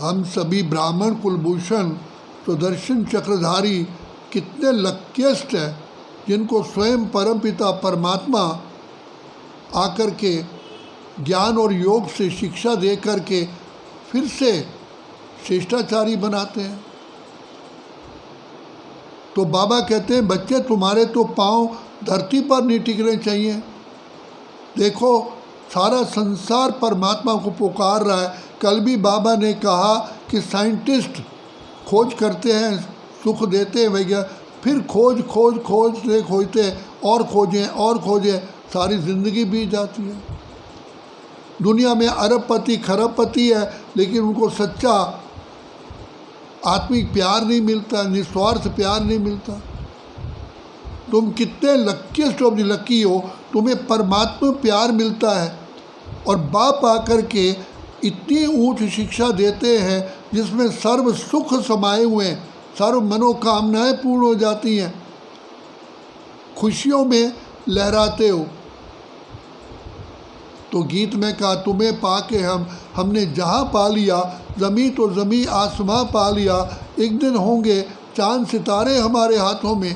हम सभी ब्राह्मण कुलभूषण सुदर्शन चक्रधारी कितने लकीस्ट हैं जिनको स्वयं परमपिता परमात्मा आकर के ज्ञान और योग से शिक्षा दे कर के फिर से शिष्टाचारी बनाते हैं। तो बाबा कहते हैं बच्चे तुम्हारे तो पाँव धरती पर नहीं टिकने चाहिए। देखो सारा संसार परमात्मा को पुकार रहा है। कल भी बाबा ने कहा कि साइंटिस्ट खोज करते हैं, सुख देते हैं भैया, फिर खोजते और खोजें, सारी ज़िंदगी बीत जाती है। दुनिया में अरबपति खरबपति है लेकिन उनको सच्चा आत्मिक प्यार नहीं मिलता, निस्वार्थ प्यार नहीं मिलता। तुम कितने लकीस्ट ऑफ द लकी हो, तुम्हें परमात्मा प्यार मिलता है और बाप आकर के इतनी ऊंच शिक्षा देते हैं जिसमें सर्व सुख समाये हुए हैं, सर्व मनोकामनाएं पूर्ण हो जाती हैं, खुशियों में लहराते हो। तो गीत में कहा तुम्हें पाके हमने जहाँ पा लिया, ज़मी तो ज़मी आसमां पा लिया, एक दिन होंगे चांद सितारे हमारे हाथों में।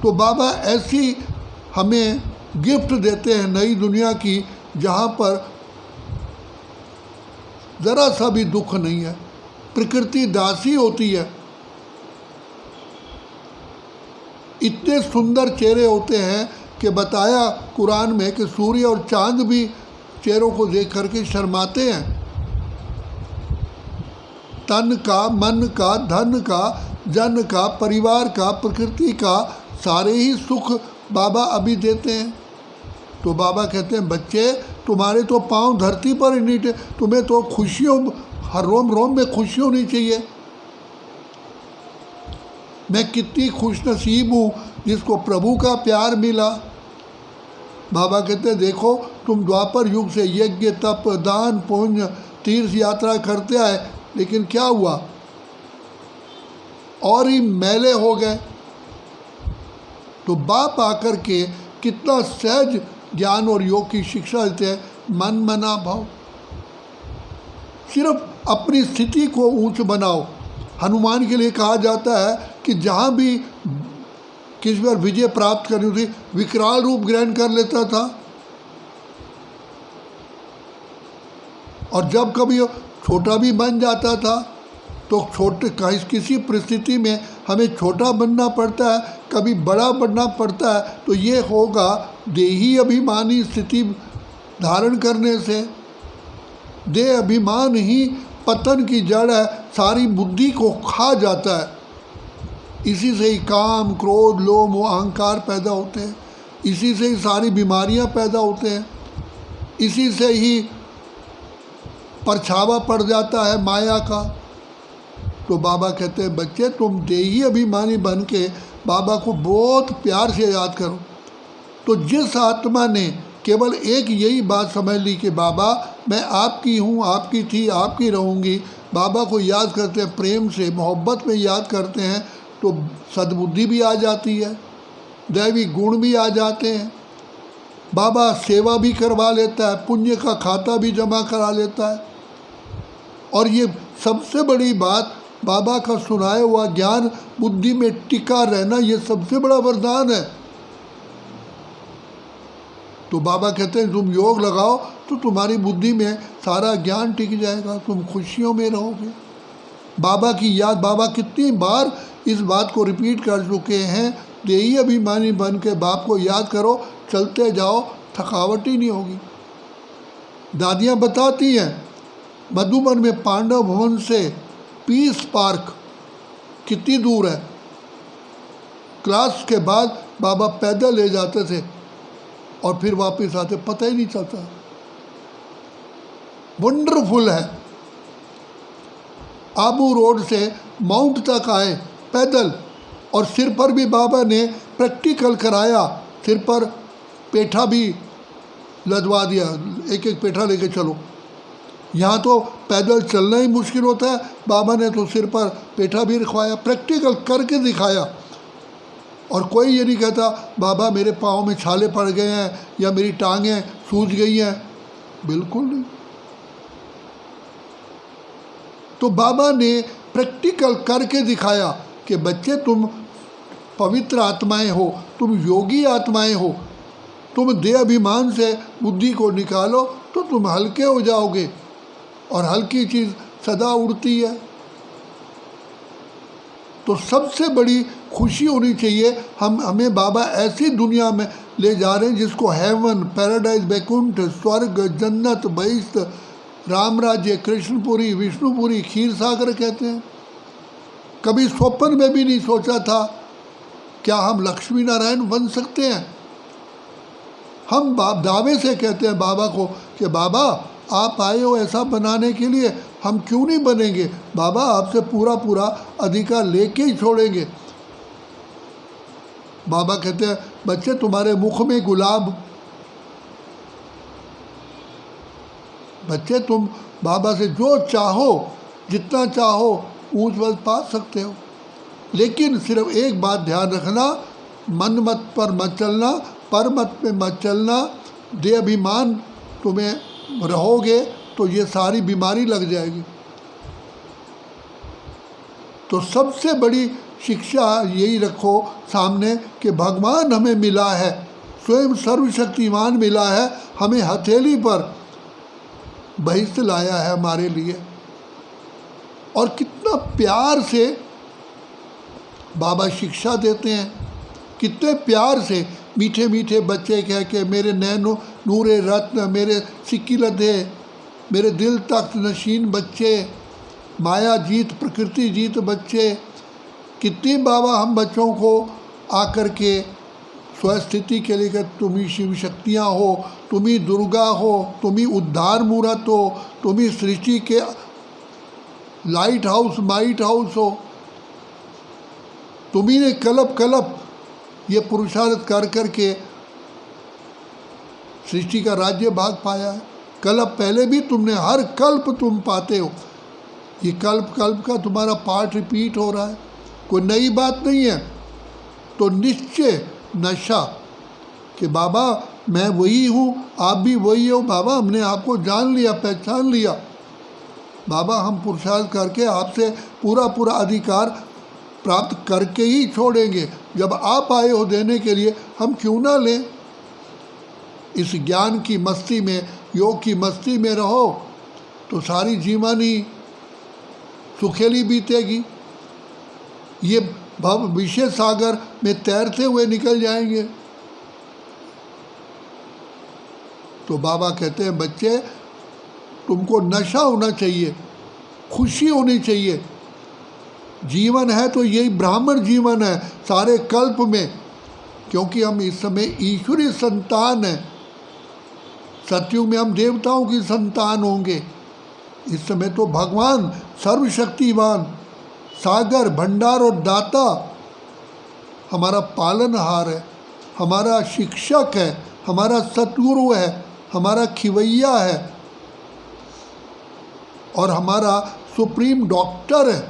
तो बाबा ऐसी हमें गिफ्ट देते हैं नई दुनिया की जहाँ पर ज़रा सा भी दुख नहीं है, प्रकृति दासी होती है। इतने सुंदर चेहरे होते हैं कि बताया कुरान में कि सूर्य और चांद भी चेहरों को देख करके शर्माते हैं। तन का, मन का, धन का, जन का, परिवार का, प्रकृति का सारे ही सुख बाबा अभी देते हैं। तो बाबा कहते हैं बच्चे तुम्हारे तो पाँव धरती पर ही नहीं, तुम्हें तो खुशियों, हर रोम रोम में खुशी होनी चाहिए। मैं कितनी खुश नसीब हूँ जिसको प्रभु का प्यार मिला। बाबा कहते हैं देखो तुम द्वापर युग से यज्ञ तप दान पुण्य तीर्थ यात्रा करते आए, लेकिन क्या हुआ, और ही मैले हो गए। तो बाप आकर के कितना सहज ज्ञान और योग की शिक्षा देते हैं। मन मना भाव, सिर्फ अपनी स्थिति को ऊंच बनाओ। हनुमान के लिए कहा जाता है कि जहाँ भी किसी बार विजय प्राप्त करनी थी विकराल रूप ग्रहण कर लेता था, और जब कभी छोटा भी बन जाता था तो छोटे किसी परिस्थिति में हमें छोटा बनना पड़ता है, कभी बड़ा बनना पड़ता है। तो ये होगा देही अभिमानी स्थिति धारण करने से। देह अभिमान ही पतन की जड़ है, सारी बुद्धि को खा जाता है। इसी से ही काम क्रोध लोभ मोह अहंकार पैदा होते हैं, इसी से ही सारी बीमारियां पैदा होते हैं, इसी से ही परछावा पड़ जाता है माया का। तो बाबा कहते हैं बच्चे तुम देही अभिमानी बन के बाबा को बहुत प्यार से याद करो। तो जिस आत्मा ने केवल एक यही बात समझ ली कि बाबा मैं आपकी हूँ, आपकी थी, आपकी रहूँगी, बाबा को याद करते हैं प्रेम से, मोहब्बत में याद करते हैं, तो सद्बुद्धि भी आ जाती है, दैवी गुण भी आ जाते हैं। बाबा सेवा भी करवा लेता है, पुण्य का खाता भी जमा करा लेता है। और ये सबसे बड़ी बात, बाबा का सुनाया हुआ ज्ञान बुद्धि में टिका रहना, ये सबसे बड़ा वरदान है। तो बाबा कहते हैं तुम योग लगाओ तो तुम्हारी बुद्धि में सारा ज्ञान टिक जाएगा, तुम खुशियों में रहोगे। बाबा की याद, बाबा कितनी बार इस बात को रिपीट कर चुके हैं, देही अभिमानी बन के बाप को याद करो, चलते जाओ, थकावट ही नहीं होगी। दादियाँ बताती हैं मधुबन में पांडव भवन से पीस पार्क कितनी दूर है। क्लास के बाद बाबा पैदल ले जाते थे और फिर वापस आते, पता ही नहीं चलता। वंडरफुल है। आबू रोड से माउंट तक आए पैदल, और सिर पर भी बाबा ने प्रैक्टिकल कराया, सिर पर पेठा भी लदवा दिया, एक एक पेठा लेके चलो। यहाँ तो पैदल चलना ही मुश्किल होता है, बाबा ने तो सिर पर पेठा भी रखवाया, प्रैक्टिकल करके दिखाया। और कोई ये नहीं कहता बाबा मेरे पाँव में छाले पड़ गए हैं या मेरी टांगें सूज गई हैं, बिल्कुल नहीं। तो बाबा ने प्रैक्टिकल करके दिखाया कि बच्चे तुम पवित्र आत्माएं हो, तुम योगी आत्माएं हो, तुम देह अभिमान से बुद्धि को निकालो तो तुम हल्के हो जाओगे, और हल्की चीज़ सदा उड़ती है। तो सबसे बड़ी खुशी होनी चाहिए, हमें बाबा ऐसी दुनिया में ले जा रहे हैं जिसको हेवन, पैराडाइज, बैकुंठ, स्वर्ग, जन्नत, बहिष्ठ, राम राज्य, कृष्णपुरी, विष्णुपुरी, क्षीर सागर कहते हैं। कभी स्वप्न में भी नहीं सोचा था क्या हम लक्ष्मी नारायण बन सकते हैं। हम दावे से कहते हैं बाबा को कि बाबा आप आए हो ऐसा बनाने के लिए, हम क्यों नहीं बनेंगे। बाबा आपसे पूरा पूरा अधिकार लेके ही छोड़ेंगे। बाबा कहते हैं बच्चे तुम्हारे मुख में गुलाब, बच्चे तुम बाबा से जो चाहो, जितना चाहो ऊंच पद पा सकते हो, लेकिन सिर्फ एक बात ध्यान रखना, मन मत पर मत चलना, पर मत पे मत चलना। देह अभिमान तुम्हें रहोगे तो ये सारी बीमारी लग जाएगी। तो सबसे बड़ी शिक्षा यही रखो सामने कि भगवान हमें मिला है, स्वयं सर्वशक्तिमान मिला है, हमें हथेली पर बहिष्ठ लाया है हमारे लिए। और कितना प्यार से बाबा शिक्षा देते हैं, कितने प्यार से मीठे मीठे बच्चे कह के मेरे नैनो नूरे रत्न, मेरे सिक्की लदे, मेरे दिल तख्त नशीन बच्चे, माया जीत प्रकृति जीत बच्चे। कितनी बाबा हम बच्चों को आकर के स्वस्थिति के लिए तुम ही शिव शक्तियाँ हो, तुम ही दुर्गा हो, तुम ही उद्धार मूर्त हो, तुम ही सृष्टि के लाइट हाउस माइट हाउस हो, तुम्ही ने कल्प कल्प ये पुरुषार्थ कर करके सृष्टि का राज्य भाग पाया है। कल्प पहले भी तुमने, हर कल्प तुम पाते हो, ये कल्प कल्प का तुम्हारा पार्ट रिपीट हो रहा है, कोई नई बात नहीं है। तो निश्चय नशा कि बाबा मैं वही हूँ, आप भी वही हो, बाबा हमने आपको जान लिया, पहचान लिया, बाबा हम पुरुषार्थ करके आपसे पूरा पूरा अधिकार प्राप्त करके ही छोड़ेंगे। जब आप आए हो देने के लिए, हम क्यों ना लें। इस ज्ञान की मस्ती में, योग की मस्ती में रहो तो सारी जीवनी सुखेली बीतेगी। ये भव विषय सागर में तैरते हुए निकल जाएंगे। तो बाबा कहते हैं बच्चे तुमको नशा होना चाहिए, खुशी होनी चाहिए। जीवन है तो यही ब्राह्मण जीवन है सारे कल्प में, क्योंकि हम इस समय ईश्वरीय संतान हैं। सतयुग में हम देवताओं की संतान होंगे, इस समय तो भगवान सर्वशक्तिमान सागर भंडार और दाता हमारा पालनहार है, हमारा शिक्षक है, हमारा सतगुरु है, हमारा खिवैया है और हमारा सुप्रीम डॉक्टर है,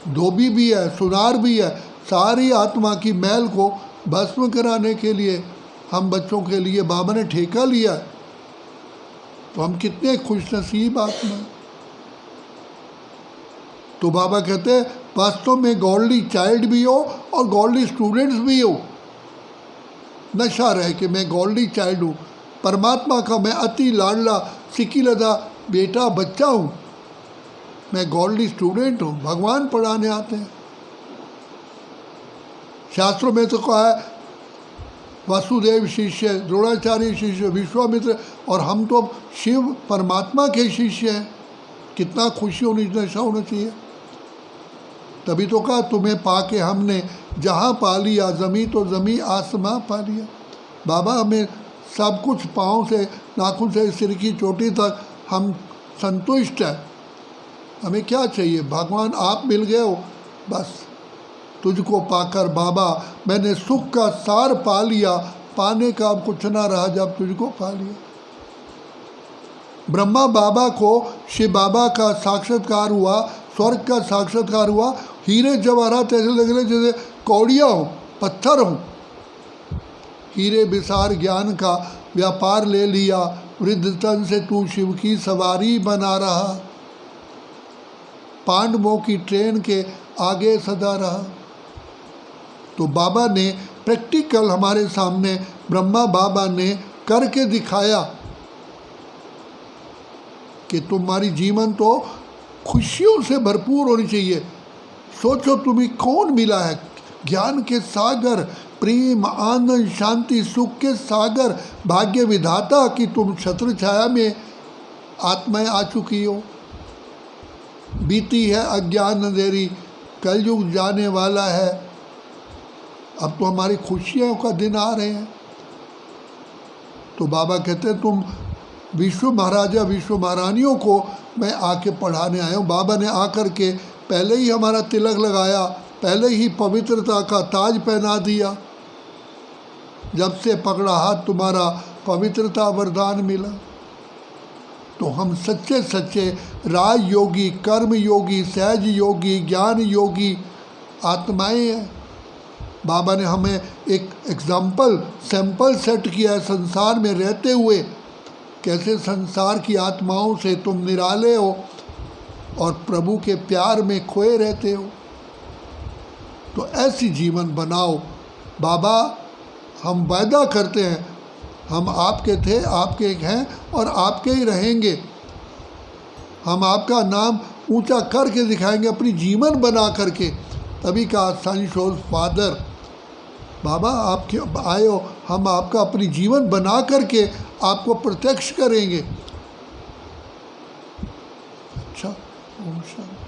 धोबी भी है, सुनार भी है। सारी आत्मा की मैल को भस्म कराने के लिए हम बच्चों के लिए बाबा ने ठेका लिया है। तो हम कितने खुशनसीब आत्मा। तो बाबा कहते हैं वास्तव में गॉडली चाइल्ड भी हो और गॉडली स्टूडेंट्स भी हो। नशा रहे कि मैं गॉडली चाइल्ड हूँ, परमात्मा का मैं अति लाडला सिक्की लदा बेटा बच्चा हूँ, मैं गॉडली स्टूडेंट हूँ, भगवान पढ़ाने आते हैं। शास्त्रों में तो कहा है वासुदेव शिष्य, द्रोणाचार्य शिष्य, विश्वामित्र, और हम तो शिव परमात्मा के शिष्य हैं। कितना खुशी होनी, नशा होना चाहिए। तभी तो कहा तुम्हें पाके हमने जहाँ पा लिया, ज़मी तो ज़मी आसमां पा लिया। बाबा हमें सब कुछ पाँव से नाखून से सिर की चोटी तक हम संतुष्ट हैं। हमें क्या चाहिए, भगवान आप मिल गए हो बस। तुझको पाकर बाबा मैंने सुख का सार पा लिया, पाने का अब कुछ ना रहा जब तुझको पा लिया। ब्रह्मा बाबा को शिव बाबा का साक्षात्कार हुआ, स्वर्ग का साक्षात्कार हुआ। हीरे जवाहरात ऐसे लग रहे जैसे कौड़िया हो, पत्थर हो। हीरे बिसार ज्ञान का व्यापार ले लिया, वृद्ध तन से तू शिव की सवारी बना रहा। पांडवों की ट्रेन के आगे सदा रहा। तो बाबा ने प्रैक्टिकल हमारे सामने, ब्रह्मा बाबा ने करके दिखाया कि तुम्हारी जीवन तो खुशियों से भरपूर होनी चाहिए। सोचो तुम्हें कौन मिला है, ज्ञान के सागर, प्रेम, आनंद, शांति, सुख के सागर, भाग्य विधाता कि तुम छत्र छाया में आत्माएं आ चुकी हो। बीती है अज्ञान अंधेरी, कलयुग जाने वाला है, अब तो हमारी खुशियों का दिन आ रहे हैं। तो बाबा कहते हैं तुम विश्व महाराजा विश्व महारानियों को मैं आके पढ़ाने आया हूँ। बाबा ने आकर के पहले ही हमारा तिलक लगाया, पहले ही पवित्रता का ताज पहना दिया। जब से पकड़ा हाथ तुम्हारा पवित्रता वरदान मिला। तो हम सच्चे सच्चे राज योगी, कर्म योगी, सहज योगी, ज्ञान योगी आत्माएं हैं। बाबा ने हमें एक एग्जाम्पल, सैंपल सेट किया है संसार में रहते हुए, कैसे संसार की आत्माओं से तुम निराले हो और प्रभु के प्यार में खोए रहते हो। तो ऐसी जीवन बनाओ। बाबा हम वायदा करते हैं, हम आपके थे, आपके हैं और आपके ही रहेंगे। हम आपका नाम ऊंचा करके दिखाएंगे, अपनी जीवन बना करके। तभी कहा सनशोर फादर, बाबा आपके आए हो, हम आपका अपनी जीवन बना करके आपको प्रत्यक्ष करेंगे। अच्छा, ओम शांति।